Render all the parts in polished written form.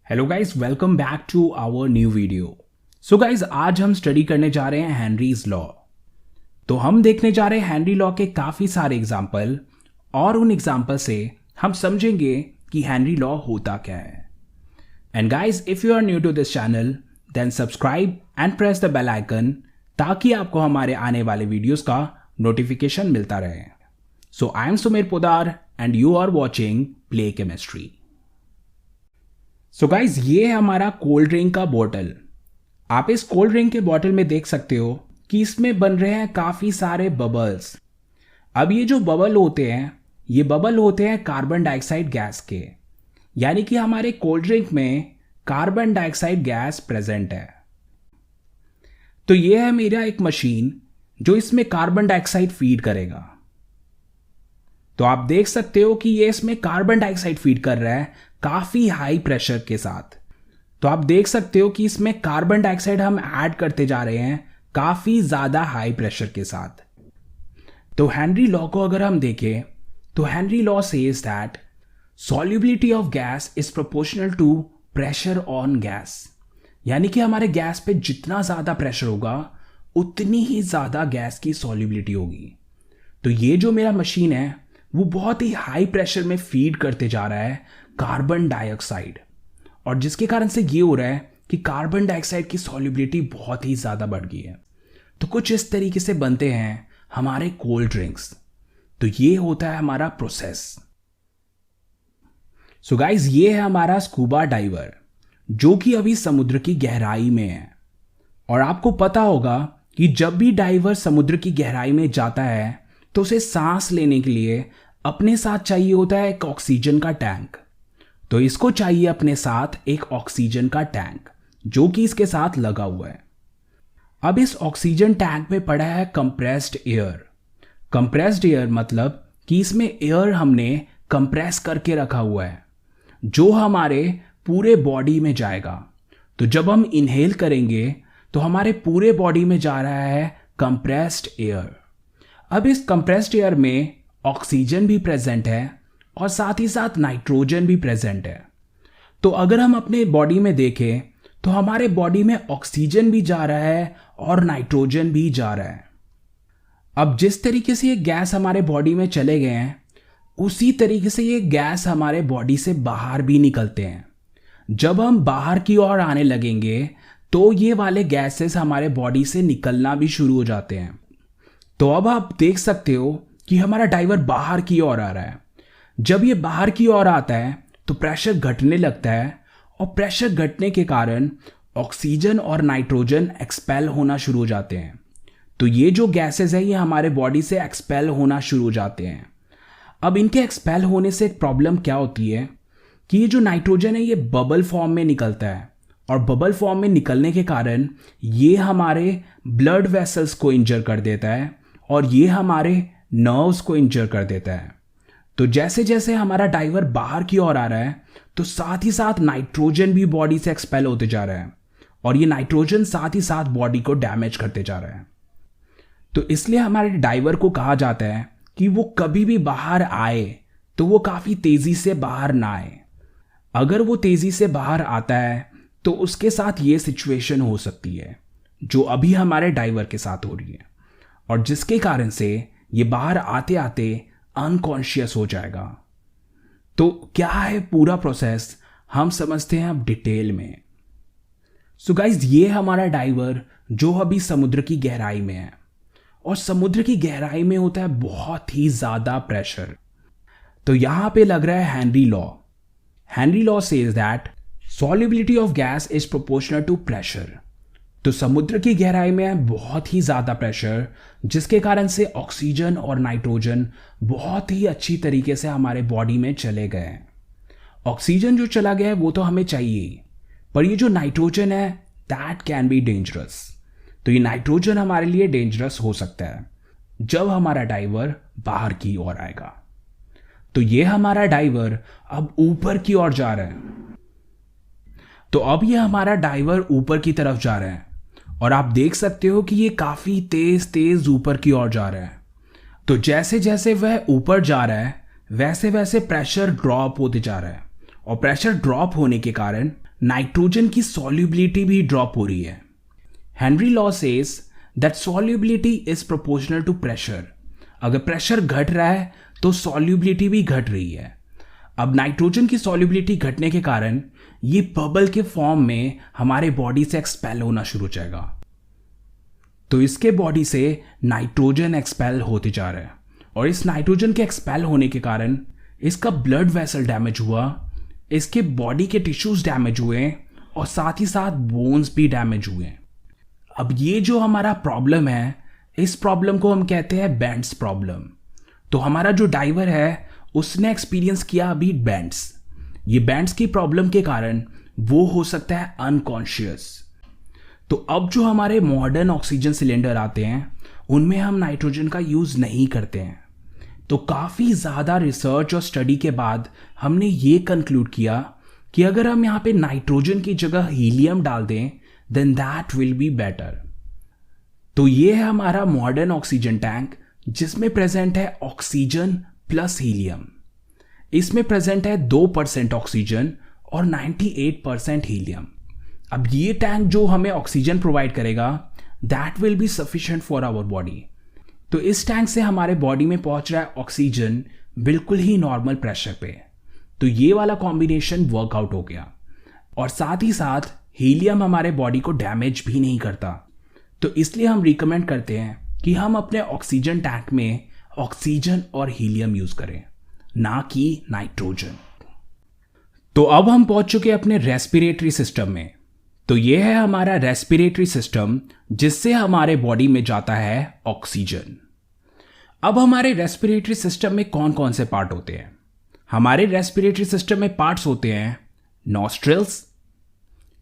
Hello guys, welcome back to our new video. So guys, आज हम study करने जा रहे हैं हेनरीज लॉ। तो हम देखने जा रहे हैं हेनरी लॉ के काफ़ी सारे एग्जाम्पल और उन एग्जाम्पल से हम समझेंगे कि हेनरी लॉ होता क्या है। And guys, if you are new to this channel then subscribe and press the bell icon ताकि आपको हमारे आने वाले वीडियोस का नोटिफिकेशन मिलता रहे। So I am Sumer Podar and you are watching play chemistry. So guys, ये है हमारा कोल्ड ड्रिंक का बॉटल। आप इस कोल्ड ड्रिंक के बॉटल में देख सकते हो कि इसमें बन रहे हैं काफ़ी सारे बबल्स। अब ये जो बबल होते हैं, ये बबल होते हैं कार्बन डाइऑक्साइड गैस के, यानी कि हमारे कोल्ड ड्रिंक में कार्बन डाइऑक्साइड गैस प्रेजेंट है। तो ये है मेरा एक मशीन जो इसमें कार्बन डाइऑक्साइड फीड करेगा। तो आप देख सकते हो कि ये इसमें कार्बन डाइऑक्साइड फीड कर रहा है काफी हाई प्रेशर के साथ। तो आप देख सकते हो कि इसमें कार्बन डाइऑक्साइड हम ऐड करते जा रहे हैं काफी ज्यादा हाई प्रेशर के साथ। तो हेनरी लॉ को अगर हम देखें तो Henry law says that solubility of gas is proportional to pressure on gas, यानी कि हमारे गैस पे जितना ज्यादा प्रेशर होगा उतनी ही ज्यादा गैस की सॉल्युबिलिटी होगी। तो ये जो मेरा मशीन है वो बहुत ही हाई प्रेशर में फीड करते जा रहा है कार्बन डाइऑक्साइड, और जिसके कारण से ये हो रहा है कि कार्बन डाइऑक्साइड की सॉल्युबिलिटी बहुत ही ज़्यादा बढ़ गई है। तो कुछ इस तरीके से बनते हैं हमारे कोल्ड ड्रिंक्स। तो ये होता है हमारा प्रोसेस। सो गाइज, ये है हमारा स्कूबा डाइवर जो कि अभी समुद्र की गहराई में है। और आपको पता होगा कि जब भी डाइवर समुद्र की गहराई में जाता है तो उसे सांस लेने के लिए अपने साथ चाहिए होता है एक ऑक्सीजन का टैंक। तो इसको चाहिए अपने साथ एक ऑक्सीजन का टैंक जो कि इसके साथ लगा हुआ है। अब इस ऑक्सीजन टैंक में पड़ा है कंप्रेस्ड एयर। कंप्रेस्ड एयर मतलब कि इसमें एयर हमने कंप्रेस करके रखा हुआ है जो हमारे पूरे बॉडी में जाएगा। तो जब हम इनहेल करेंगे तो हमारे पूरे बॉडी में जा रहा है कंप्रेस्ड एयर। अब इस कंप्रेस्ड एयर में ऑक्सीजन भी प्रेजेंट है और साथ ही साथ नाइट्रोजन भी प्रेजेंट है। तो अगर हम अपने बॉडी में देखें तो हमारे बॉडी में ऑक्सीजन भी जा रहा है और नाइट्रोजन भी जा रहा है। अब जिस तरीके से ये गैस हमारे बॉडी में चले गए हैं उसी तरीके से ये गैस हमारे बॉडी से बाहर भी निकलते हैं। जब हम बाहर की ओर आने लगेंगे तो ये वाले गैसेस हमारे बॉडी से निकलना भी शुरू हो जाते हैं। तो अब आप देख सकते हो कि हमारा डाइवर बाहर की ओर आ रहा है। जब ये बाहर की ओर आता है तो प्रेशर घटने लगता है, और प्रेशर घटने के कारण ऑक्सीजन और नाइट्रोजन एक्सपेल होना शुरू हो जाते हैं। तो ये जो गैसेस है ये हमारे बॉडी से एक्सपेल होना शुरू हो जाते हैं। अब इनके एक्सपेल होने से एक प्रॉब्लम क्या होती है कि ये जो नाइट्रोजन है ये बबल फॉर्म में निकलता है, और बबल फॉर्म में निकलने के कारण ये हमारे ब्लड वेसल्स को इंजर कर देता है और ये हमारे नर्व्स को इंजर कर देता है। तो जैसे जैसे हमारा डाइवर बाहर की ओर आ रहा है तो साथ ही साथ नाइट्रोजन भी बॉडी से एक्सपेल होते जा रहा है, और ये नाइट्रोजन साथ ही साथ बॉडी को डैमेज करते जा रहा है। तो इसलिए हमारे डाइवर को कहा जाता है कि वो कभी भी बाहर आए तो वो काफ़ी तेज़ी से बाहर ना आए। अगर वो तेज़ी से बाहर आता है तो उसके साथ ये सिचुएशन हो सकती है जो अभी हमारे डाइवर के साथ हो रही है, और जिसके कारण से ये बाहर आते आते अनकॉन्शियस हो जाएगा। तो क्या है पूरा प्रोसेस हम समझते हैं अब डिटेल में। सो गाइज, ये हमारा डाइवर जो अभी समुद्र की गहराई में है, और समुद्र की गहराई में होता है बहुत ही ज्यादा प्रेशर। तो यहां पे लग रहा है Henry law. Henry law says that solubility of gas is proportional to pressure. तो समुद्र की गहराई में बहुत ही ज़्यादा प्रेशर, जिसके कारण से ऑक्सीजन और नाइट्रोजन बहुत ही अच्छी तरीके से हमारे बॉडी में चले गए हैं। ऑक्सीजन जो चला गया है वो तो हमें चाहिए, पर ये जो नाइट्रोजन है दैट कैन बी डेंजरस। तो ये नाइट्रोजन हमारे लिए डेंजरस हो सकता है जब हमारा डाइवर बाहर की ओर आएगा। तो ये हमारा डाइवर अब ऊपर की ओर जा रहा है। तो अब ये हमारा डाइवर ऊपर की तरफ जा रहा है, और आप देख सकते हो कि ये काफ़ी तेज़ तेज़ ऊपर की ओर जा रहा है। तो जैसे जैसे वह ऊपर जा रहा है वैसे वैसे प्रेशर ड्रॉप होते जा रहा है, और प्रेशर ड्रॉप होने के कारण नाइट्रोजन की सॉल्युबिलिटी भी ड्रॉप हो रही है। Henry law says that solubility is proportional to pressure. अगर प्रेशर घट रहा है तो सॉल्युबिलिटी भी घट रही है। अब नाइट्रोजन की सॉल्युबिलिटी घटने के कारण ये बबल के फॉर्म में हमारे बॉडी से एक्सपेल होना शुरू हो जाएगा। तो इसके बॉडी से नाइट्रोजन एक्सपेल होते जा रहा है और इस नाइट्रोजन के एक्सपेल होने के कारण इसका ब्लड वेसल डैमेज हुआ, इसके बॉडी के टिश्यूज डैमेज हुए और साथ ही साथ बोन्स भी डैमेज हुए। अब ये जो हमारा प्रॉब्लम है, इस प्रॉब्लम को हम कहते हैं बेंट्स प्रॉब्लम। तो हमारा जो डाइवर है उसने एक्सपीरियंस किया अभी बेंट्स। ये बेंट्स की प्रॉब्लम के कारण वो हो सकता है अनकॉन्शियस। तो अब जो हमारे मॉडर्न ऑक्सीजन सिलेंडर आते हैं उनमें हम नाइट्रोजन का यूज नहीं करते हैं। तो काफी ज्यादा रिसर्च और स्टडी के बाद हमने ये कंक्लूड किया कि अगर हम यहाँ पे नाइट्रोजन की जगह हीलियम डाल दें then that will be better. तो ये है हमारा मॉडर्न ऑक्सीजन टैंक जिसमें प्रेजेंट है ऑक्सीजन प्लस हीलियम। इसमें प्रेजेंट है 2% ऑक्सीजन और 98% हीलियम। अब ये टैंक जो हमें ऑक्सीजन प्रोवाइड करेगा that will be sufficient for our body. तो इस टैंक से हमारे बॉडी में पहुंच रहा है ऑक्सीजन बिल्कुल ही नॉर्मल प्रेशर पे। तो ये वाला कॉम्बिनेशन वर्कआउट हो गया और साथ ही साथ हीलियम हमारे बॉडी को डैमेज भी नहीं करता। तो इसलिए हम रिकमेंड करते हैं कि हम अपने ऑक्सीजन टैंक में ऑक्सीजन और हीलियम यूज करें, ना कि नाइट्रोजन। तो अब हम पहुंच चुके हैं अपने रेस्पिरेटरी सिस्टम में। तो ये है हमारा रेस्पिरेटरी सिस्टम जिससे हमारे बॉडी में जाता है ऑक्सीजन। अब हमारे रेस्पिरेटरी सिस्टम में कौन कौन से पार्ट होते हैं? हमारे रेस्पिरेटरी सिस्टम में पार्ट्स होते हैं नॉस्ट्रिल्स,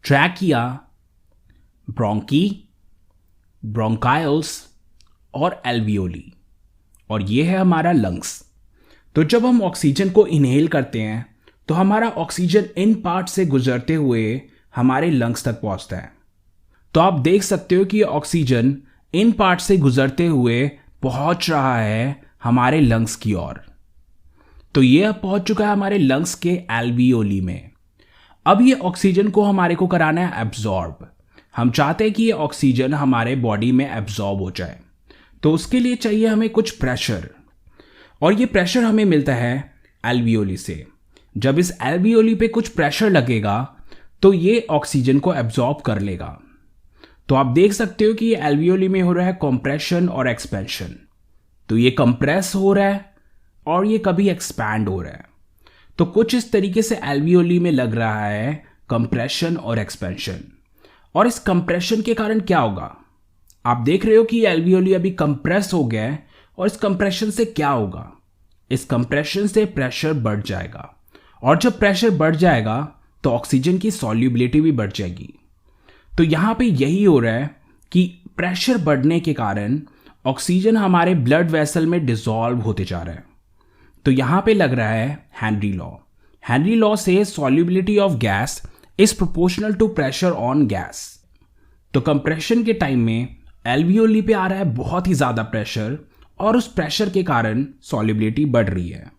ट्रैकिया, ब्रोंकी, ब्रोंकाइल्स और एल्वियोली, और ये है हमारा लंग्स। तो जब हम ऑक्सीजन को इनहेल करते हैं तो हमारा ऑक्सीजन इन पार्ट से गुजरते हुए हमारे लंग्स तक पहुंचता है। तो आप देख सकते हो कि ऑक्सीजन इन पार्ट से गुजरते हुए पहुंच रहा है हमारे लंग्स की ओर। तो ये अब पहुंच चुका है हमारे लंग्स के एल्वियोली में। अब ये ऑक्सीजन को हमारे को कराना है एब्जॉर्ब। हम चाहते हैं कि ये ऑक्सीजन हमारे बॉडी में एब्जॉर्ब हो जाए। तो उसके लिए चाहिए हमें कुछ प्रेशर, और ये प्रेशर हमें मिलता है एल्वियोली से। जब इस एल्वियोली पे कुछ प्रेशर लगेगा तो ये ऑक्सीजन को एब्जॉर्ब कर लेगा। तो आप देख सकते हो कि ये एल्वियोली में हो रहा है कंप्रेशन और एक्सपेंशन। तो ये कंप्रेस हो रहा है और ये कभी एक्सपैंड हो रहा है। तो कुछ इस तरीके से एल्वियोली में लग रहा है कंप्रेशन और एक्सपेंशन। और इस कंप्रेशन के कारण क्या होगा? आप देख रहे हो कि एल्वियोली अभी कंप्रेस हो गया है और इस कंप्रेशन से क्या होगा? इस कंप्रेशन से प्रेशर बढ़ जाएगा, और जब प्रेशर बढ़ जाएगा तो ऑक्सीजन की सॉल्युबिलिटी भी बढ़ जाएगी। तो यहां पे यही हो रहा है कि प्रेशर बढ़ने के कारण ऑक्सीजन हमारे ब्लड वेसल में डिसॉल्व होते जा रहा है। तो यहां पे लग रहा है Henry law. Henry law says solubility of gas is proportional to pressure on gas. तो कंप्रेशन के टाइम में एल्वियोली पे आ रहा है बहुत ही ज्यादा प्रेशर, और उस प्रेशर के कारण सॉल्युबिलिटी बढ़ रही है।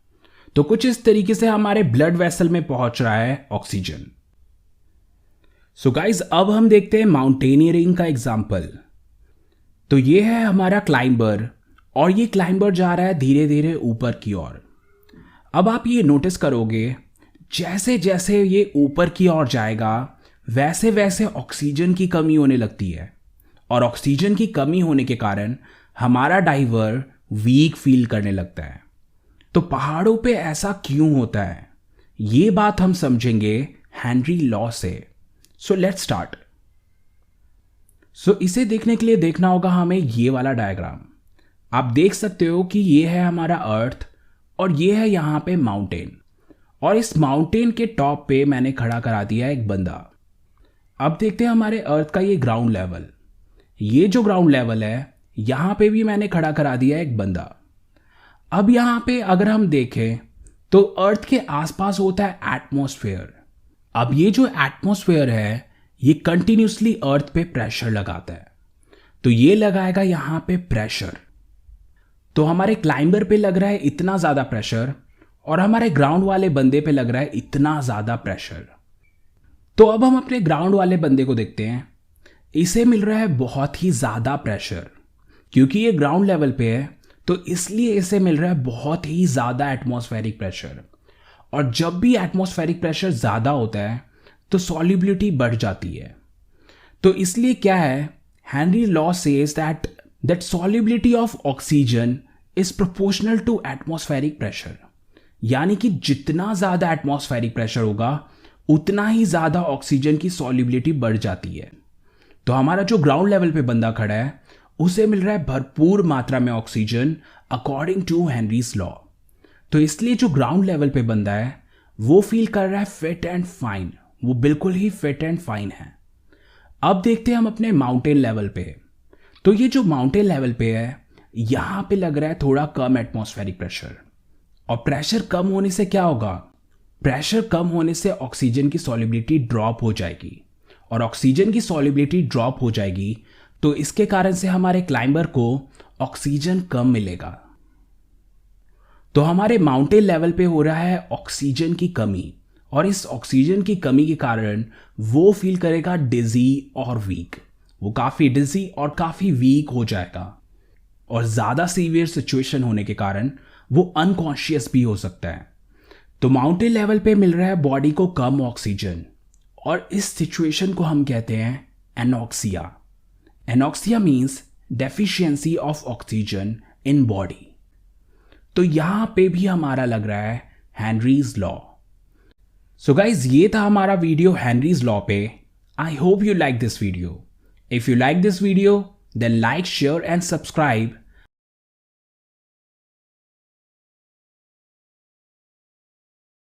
तो कुछ इस तरीके से हमारे ब्लड वेसल में पहुंच रहा है ऑक्सीजन। सो गाइज, अब हम देखते हैं माउंटेनियरिंग का एग्जाम्पल। तो ये है हमारा क्लाइंबर, और ये क्लाइंबर जा रहा है धीरे धीरे ऊपर की ओर। अब आप ये नोटिस करोगे जैसे जैसे ये ऊपर की ओर जाएगा वैसे वैसे ऑक्सीजन की कमी होने लगती है, और ऑक्सीजन की कमी होने के कारण हमारा डाइवर वीक फील करने लगता है। तो पहाड़ों पे ऐसा क्यों होता है, ये बात हम समझेंगे हेनरी लॉ से। So let's start. सो इसे देखने के लिए देखना होगा हमें ये वाला डायग्राम। आप देख सकते हो कि ये है हमारा अर्थ और ये है यहाँ पे माउंटेन, और इस माउंटेन के टॉप पे मैंने खड़ा करा दिया एक बंदा। अब देखते हैं हमारे अर्थ का ये ग्राउंड लेवल। ये जो ग्राउंड लेवल है यहाँ पे भी मैंने खड़ा करा दिया एक बंदा। अब यहाँ पे अगर हम देखें तो अर्थ के आसपास होता है एटमॉस्फेयर। अब ये जो एटमॉस्फेयर है ये कंटिन्यूसली अर्थ पे प्रेशर लगाता है। तो ये लगाएगा यहाँ पे प्रेशर। तो हमारे क्लाइंबर पे लग रहा है इतना ज्यादा प्रेशर, और हमारे ग्राउंड वाले बंदे पे लग रहा है इतना ज्यादा प्रेशर। तो अब हम अपने ग्राउंड वाले बंदे को देखते हैं। इसे मिल रहा है बहुत ही ज़्यादा प्रेशर, क्योंकि ये ग्राउंड लेवल पे है तो इसलिए इसे मिल रहा है बहुत ही ज़्यादा एटमॉस्फेरिक प्रेशर। और जब भी एटमॉस्फेरिक प्रेशर ज़्यादा होता है तो सॉल्युबिलिटी बढ़ जाती है। तो इसलिए क्या है, Henry law says that solubility of oxygen is proportional to atmospheric pressure. यानी कि जितना ज़्यादा एटमॉस्फेरिक प्रेशर होगा उतना ही ज़्यादा ऑक्सीजन की सॉल्युबिलिटी बढ़ जाती है। तो हमारा जो ग्राउंड लेवल पे बंदा खड़ा है उसे मिल रहा है भरपूर मात्रा में oxygen according to Henry's law. तो इसलिए जो ग्राउंड लेवल पे बंदा है वो फील कर रहा है फिट एंड फाइन, वो बिल्कुल ही फिट एंड फाइन है। अब देखते हैं हम अपने माउंटेन लेवल पे। तो ये जो माउंटेन लेवल पे है यहां पे लग रहा है थोड़ा कम एटमॉस्फेरिक प्रेशर। और प्रेशर कम होने से क्या होगा, प्रेशर कम होने से ऑक्सीजन की सॉल्युबिलिटी ड्रॉप हो जाएगी। और ऑक्सीजन की सॉल्युबिलिटी ड्रॉप हो जाएगी तो इसके कारण से हमारे क्लाइंबर को ऑक्सीजन कम मिलेगा। तो हमारे माउंटेन लेवल पे हो रहा है ऑक्सीजन की कमी, और इस ऑक्सीजन की कमी के कारण वो फील करेगा डिजी और वीक। वो काफ़ी डिजी और काफ़ी वीक हो जाएगा, और ज़्यादा सीवियर सिचुएशन होने के कारण वो अनकॉन्शियस भी हो सकता है। तो माउंटेन लेवल पे मिल रहा है बॉडी को कम ऑक्सीजन, और इस सिचुएशन को हम कहते हैं anoxia. Anoxia means deficiency of oxygen in body. तो यहां पे भी हमारा लग रहा है हेनरीज लॉ। सो गाइज, ये था हमारा वीडियो हेनरीज लॉ पे। I hope you like this video. If you like this video then like, share and subscribe